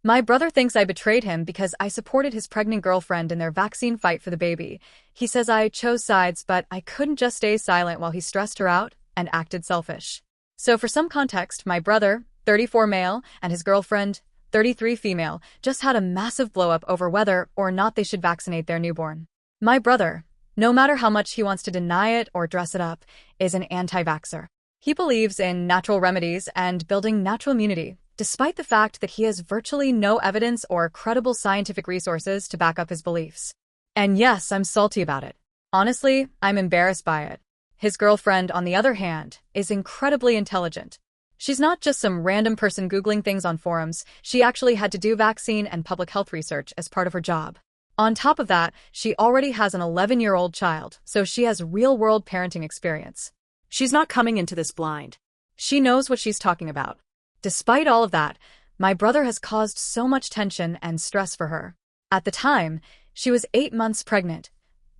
My brother thinks I betrayed him because I supported his pregnant girlfriend in their vaccine fight for the baby. He says I chose sides, but I couldn't just stay silent while he stressed her out and acted selfish. So for some context, my brother, 34 male, and his girlfriend, 33 female, just had a massive blow-up over whether or not they should vaccinate their newborn. My brother, no matter how much he wants to deny it or dress it up, is an anti-vaxxer. He believes in natural remedies and building natural immunity, despite the fact that he has virtually no evidence or credible scientific resources to back up his beliefs. And yes, I'm salty about it. Honestly, I'm embarrassed by it. His girlfriend, on the other hand, is incredibly intelligent. She's not just some random person Googling things on forums. She actually had to do vaccine and public health research as part of her job. On top of that, she already has an 11-year-old child, so she has real-world parenting experience. She's not coming into this blind. She knows what she's talking about. Despite all of that, my brother has caused so much tension and stress for her. At the time, she was 8 months pregnant,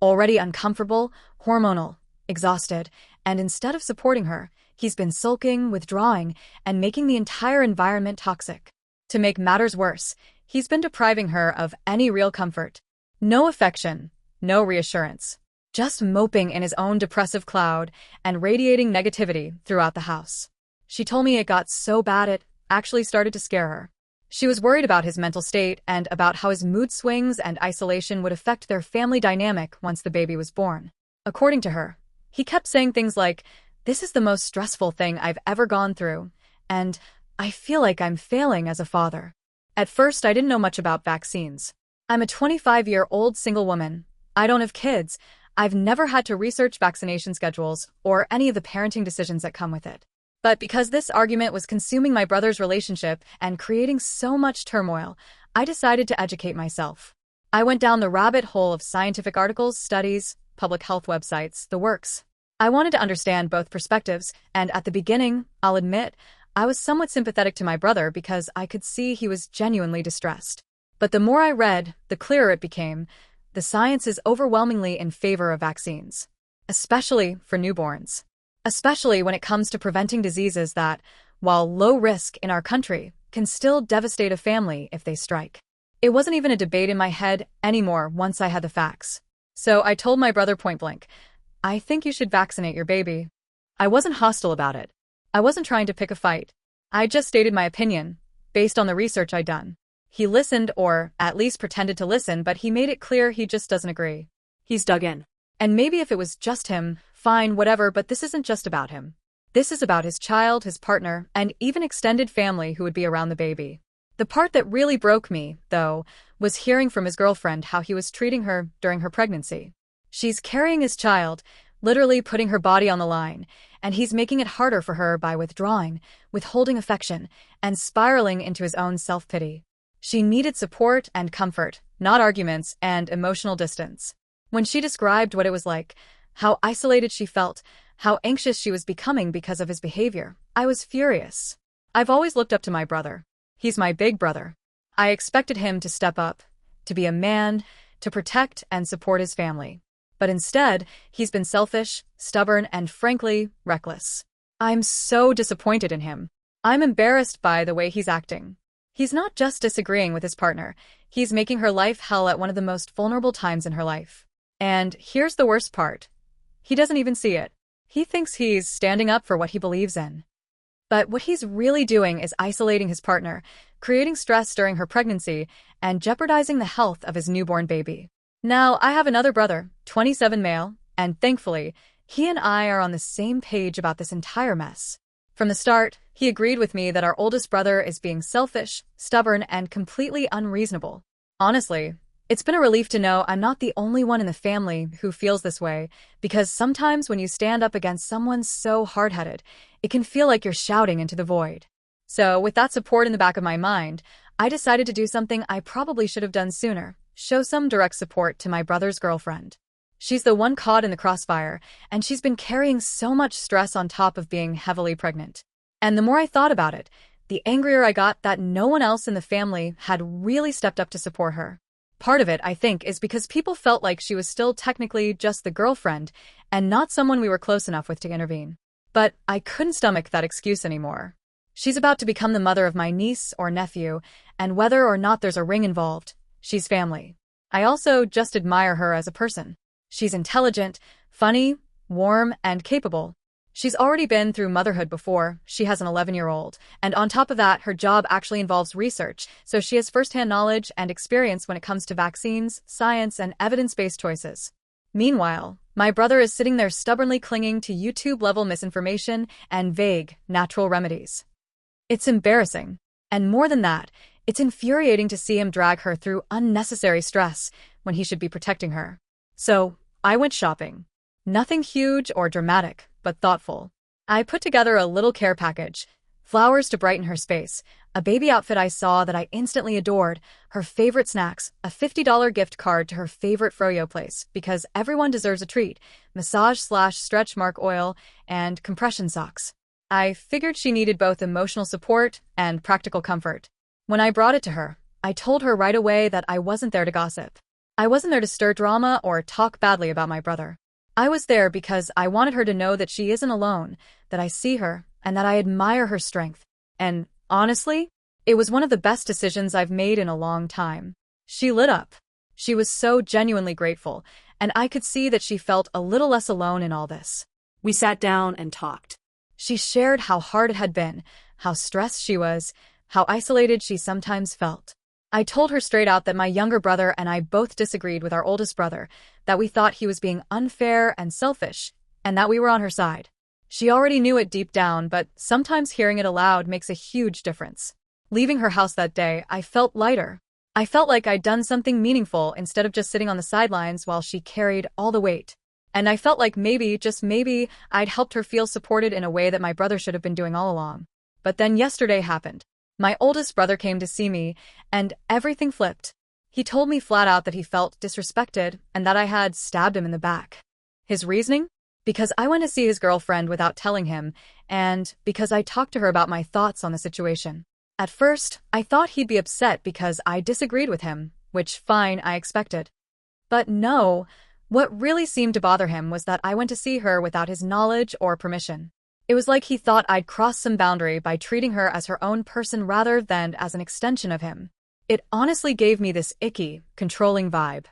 already uncomfortable, hormonal, exhausted, and instead of supporting her, he's been sulking, withdrawing, and making the entire environment toxic. To make matters worse, he's been depriving her of any real comfort. No affection, no reassurance. Just moping in his own depressive cloud and radiating negativity throughout the house. She told me it got so bad it actually started to scare her. She was worried about his mental state and about how his mood swings and isolation would affect their family dynamic once the baby was born. According to her, he kept saying things like, "This is the most stressful thing I've ever gone through, and I feel like I'm failing as a father." At first, I didn't know much about vaccines. I'm a 25-year-old single woman. I don't have kids. I've never had to research vaccination schedules or any of the parenting decisions that come with it. But because this argument was consuming my brother's relationship and creating so much turmoil, I decided to educate myself. I went down the rabbit hole of scientific articles, studies, public health websites, the works. I wanted to understand both perspectives, and at the beginning, I'll admit, I was somewhat sympathetic to my brother because I could see he was genuinely distressed. But the more I read, the clearer it became. The science is overwhelmingly in favor of vaccines, especially for newborns. Especially when it comes to preventing diseases that, while low risk in our country, can still devastate a family if they strike. It wasn't even a debate in my head anymore once I had the facts. So I told my brother point blank, "I think you should vaccinate your baby." I wasn't hostile about it. I wasn't trying to pick a fight. I just stated my opinion, based on the research I'd done. He listened, or at least pretended to listen, but he made it clear he just doesn't agree. He's dug in. And maybe if it was just him, fine, whatever, but this isn't just about him. This is about his child, his partner, and even extended family who would be around the baby. The part that really broke me, though, was hearing from his girlfriend how he was treating her during her pregnancy. She's carrying his child, literally putting her body on the line, and he's making it harder for her by withdrawing, withholding affection, and spiraling into his own self-pity. She needed support and comfort, not arguments and emotional distance. When she described what it was like, how isolated she felt, how anxious she was becoming because of his behavior, I was furious. I've always looked up to my brother. He's my big brother. I expected him to step up, to be a man, to protect and support his family. But instead, he's been selfish, stubborn, and frankly, reckless. I'm so disappointed in him. I'm embarrassed by the way he's acting. He's not just disagreeing with his partner, he's making her life hell at one of the most vulnerable times in her life. And here's the worst part. He doesn't even see it. He thinks he's standing up for what he believes in. But what he's really doing is isolating his partner, creating stress during her pregnancy, and jeopardizing the health of his newborn baby. Now, I have another brother, 27 male, and thankfully, he and I are on the same page about this entire mess. From the start, he agreed with me that our oldest brother is being selfish, stubborn, and completely unreasonable. Honestly, it's been a relief to know I'm not the only one in the family who feels this way, because sometimes when you stand up against someone so hard-headed, it can feel like you're shouting into the void. So, with that support in the back of my mind, I decided to do something I probably should have done sooner: show some direct support to my brother's girlfriend. She's the one caught in the crossfire, and she's been carrying so much stress on top of being heavily pregnant. And the more I thought about it, the angrier I got that no one else in the family had really stepped up to support her. Part of it, I think, is because people felt like she was still technically just the girlfriend and not someone we were close enough with to intervene. But I couldn't stomach that excuse anymore. She's about to become the mother of my niece or nephew, and whether or not there's a ring involved, she's family. I also just admire her as a person. She's intelligent, funny, warm, and capable. She's already been through motherhood before. She has an 11-year-old, and on top of that, her job actually involves research, so she has firsthand knowledge and experience when it comes to vaccines, science, and evidence-based choices. Meanwhile, my brother is sitting there stubbornly clinging to YouTube-level misinformation and vague, natural remedies. It's embarrassing. And more than that, it's infuriating to see him drag her through unnecessary stress when he should be protecting her. So, I went shopping. Nothing huge or dramatic, but thoughtful. I put together a little care package, flowers to brighten her space, a baby outfit I saw that I instantly adored, her favorite snacks, a $50 gift card to her favorite froyo place, because everyone deserves a treat, massage/stretch mark oil, and compression socks. I figured she needed both emotional support and practical comfort. When I brought it to her, I told her right away that I wasn't there to gossip. I wasn't there to stir drama or talk badly about my brother. I was there because I wanted her to know that she isn't alone, that I see her, and that I admire her strength. And, honestly, it was one of the best decisions I've made in a long time. She lit up. She was so genuinely grateful, and I could see that she felt a little less alone in all this. We sat down and talked. She shared how hard it had been, how stressed she was, how isolated she sometimes felt. I told her straight out that my younger brother and I both disagreed with our oldest brother, that we thought he was being unfair and selfish, and that we were on her side. She already knew it deep down, but sometimes hearing it aloud makes a huge difference. Leaving her house that day, I felt lighter. I felt like I'd done something meaningful instead of just sitting on the sidelines while she carried all the weight. And I felt like maybe, just maybe, I'd helped her feel supported in a way that my brother should have been doing all along. But then yesterday happened. My oldest brother came to see me, and everything flipped. He told me flat out that he felt disrespected and that I had stabbed him in the back. His reasoning? Because I went to see his girlfriend without telling him, and because I talked to her about my thoughts on the situation. At first, I thought he'd be upset because I disagreed with him, which, fine, I expected. But no. What really seemed to bother him was that I went to see her without his knowledge or permission. It was like he thought I'd crossed some boundary by treating her as her own person rather than as an extension of him. It honestly gave me this icky, controlling vibe.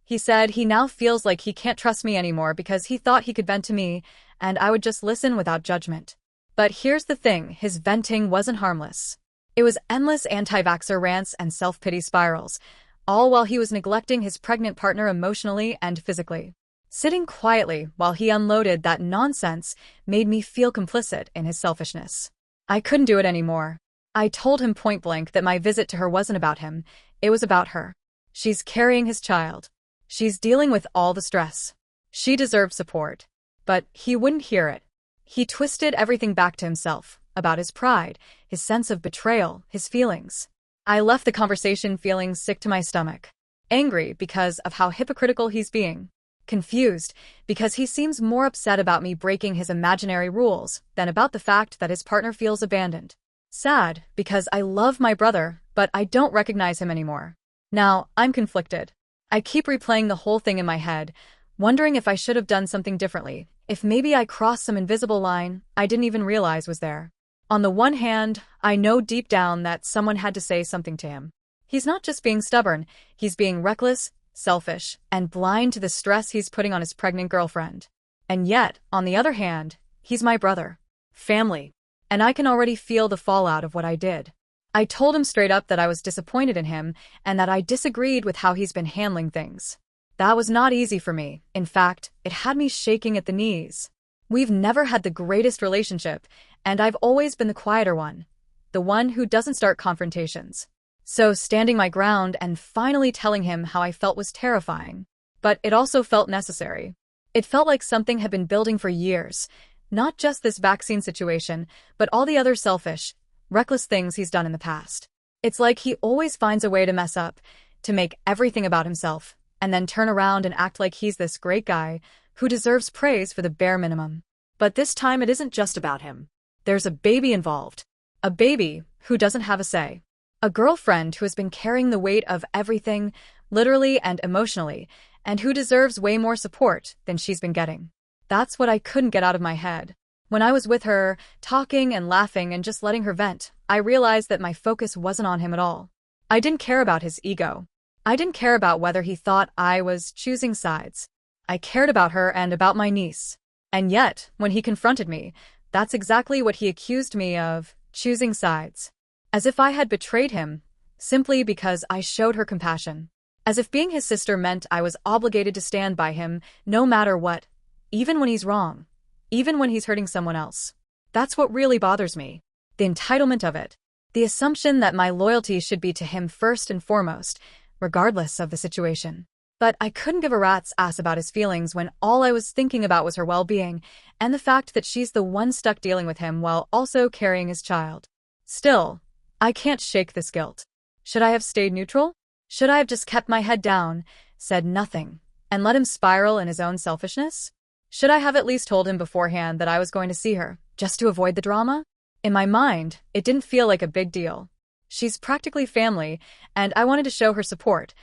He said he now feels like he can't trust me anymore because he thought he could vent to me, and I would just listen without judgment. But here's the thing, his venting wasn't harmless. It was endless anti-vaxxer rants and self-pity spirals, all while he was neglecting his pregnant partner emotionally and physically. Sitting quietly while he unloaded that nonsense made me feel complicit in his selfishness. I couldn't do it anymore. I told him point blank that my visit to her wasn't about him, it was about her. She's carrying his child. She's dealing with all the stress. She deserves support. But he wouldn't hear it. He twisted everything back to himself, about his pride, his sense of betrayal, his feelings. I left the conversation feeling sick to my stomach. Angry because of how hypocritical he's being. Confused because he seems more upset about me breaking his imaginary rules than about the fact that his partner feels abandoned. Sad because I love my brother, but I don't recognize him anymore. Now, I'm conflicted. I keep replaying the whole thing in my head, wondering if I should have done something differently, if maybe I crossed some invisible line I didn't even realize was there. On the one hand, I know deep down that someone had to say something to him. He's not just being stubborn, he's being reckless, selfish, and blind to the stress he's putting on his pregnant girlfriend. And yet, on the other hand, he's my brother. Family. And I can already feel the fallout of what I did. I told him straight up that I was disappointed in him and that I disagreed with how he's been handling things. That was not easy for me. In fact, it had me shaking at the knees. We've never had the greatest relationship, and I've always been the quieter one. The one who doesn't start confrontations. So standing my ground and finally telling him how I felt was terrifying. But it also felt necessary. It felt like something had been building for years. Not just this vaccine situation, but all the other selfish, reckless things he's done in the past. It's like he always finds a way to mess up, to make everything about himself, and then turn around and act like he's this great guy who deserves praise for the bare minimum. But this time it isn't just about him. There's a baby involved. A baby who doesn't have a say. A girlfriend who has been carrying the weight of everything, literally and emotionally, and who deserves way more support than she's been getting. That's what I couldn't get out of my head. When I was with her, talking and laughing and just letting her vent, I realized that my focus wasn't on him at all. I didn't care about his ego. I didn't care about whether he thought I was choosing sides. I cared about her and about my niece. And yet, when he confronted me, that's exactly what he accused me of, choosing sides. As if I had betrayed him, simply because I showed her compassion. As if being his sister meant I was obligated to stand by him no matter what, even when he's wrong, even when he's hurting someone else. That's what really bothers me. The entitlement of it. The assumption that my loyalty should be to him first and foremost, regardless of the situation. But I couldn't give a rat's ass about his feelings when all I was thinking about was her well-being and the fact that she's the one stuck dealing with him while also carrying his child. Still, I can't shake this guilt. Should I have stayed neutral? Should I have just kept my head down, said nothing, and let him spiral in his own selfishness? Should I have at least told him beforehand that I was going to see her, just to avoid the drama? In my mind, it didn't feel like a big deal. She's practically family, and I wanted to show her support.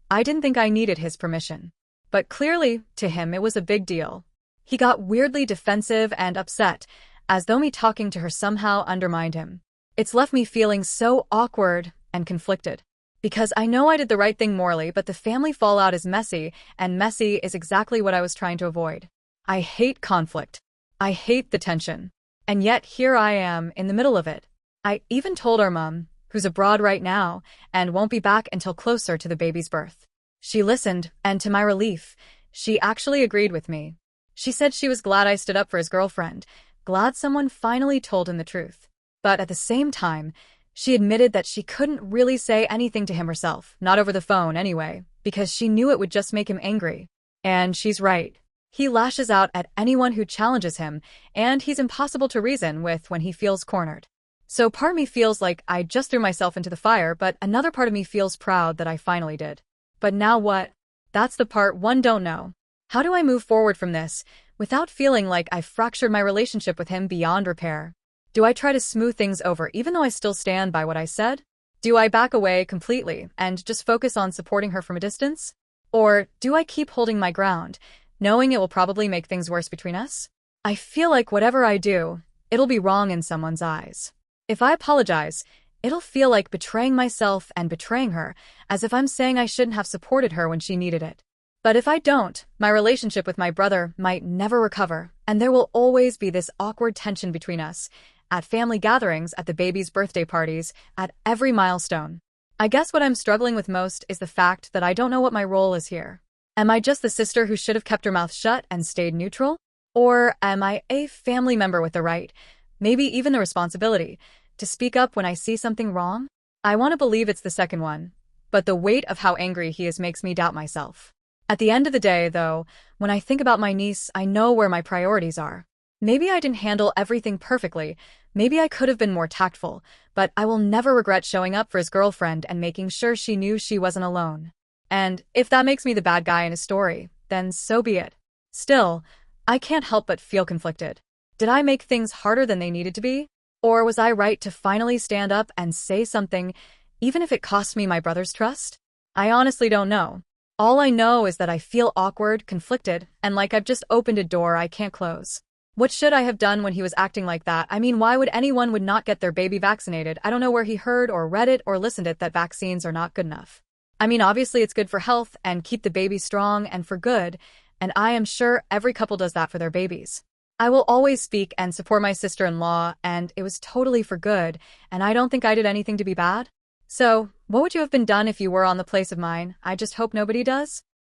I didn't think I needed his permission. But clearly, to him it was a big deal. He got weirdly defensive and upset, as though me talking to her somehow undermined him. It's left me feeling so awkward and conflicted. Because I know I did the right thing morally, but the family fallout is messy, and messy is exactly what I was trying to avoid. I hate conflict. I hate the tension. And yet here I am, in the middle of it. I even told our mom, who's abroad right now, and won't be back until closer to the baby's birth. She listened, and to my relief, she actually agreed with me. She said she was glad I stood up for his girlfriend, glad someone finally told him the truth. But at the same time, she admitted that she couldn't really say anything to him herself, not over the phone anyway, because she knew it would just make him angry. And she's right. He lashes out at anyone who challenges him, and he's impossible to reason with when he feels cornered. So part of me feels like I just threw myself into the fire, but another part of me feels proud that I finally did. But now what? That's the part one don't know. How do I move forward from this, without feeling like I've fractured my relationship with him beyond repair? Do I try to smooth things over even though I still stand by what I said? Do I back away completely and just focus on supporting her from a distance? Or do I keep holding my ground, knowing it will probably make things worse between us? I feel like whatever I do, it'll be wrong in someone's eyes. If I apologize, it'll feel like betraying myself and betraying her, as if I'm saying I shouldn't have supported her when she needed it. But if I don't, my relationship with my brother might never recover, and there will always be this awkward tension between us, at family gatherings, at the baby's birthday parties, at every milestone. I guess what I'm struggling with most is the fact that I don't know what my role is here. Am I just the sister who should have kept her mouth shut and stayed neutral? Or am I a family member with the right, maybe even the responsibility, to speak up when I see something wrong? I want to believe it's the second one, but the weight of how angry he is makes me doubt myself. At the end of the day, though, when I think about my niece, I know where my priorities are. Maybe I didn't handle everything perfectly, maybe I could have been more tactful, but I will never regret showing up for his girlfriend and making sure she knew she wasn't alone. And if that makes me the bad guy in his story, then so be it. Still, I can't help but feel conflicted. Did I make things harder than they needed to be? Or was I right to finally stand up and say something, even if it cost me my brother's trust? I honestly don't know. All I know is that I feel awkward, conflicted, and like I've just opened a door I can't close. What should I have done when he was acting like that? I mean, why would anyone would not get their baby vaccinated? I don't know where he heard or read it or listened it that vaccines are not good enough. I mean, obviously it's good for health and keep the baby strong and for good, and I am sure every couple does that for their babies. I will always speak and support my sister-in-law, and it was totally for good, and I don't think I did anything to be bad. So, what would you have been done if you were on the place of mine? I just hope nobody does.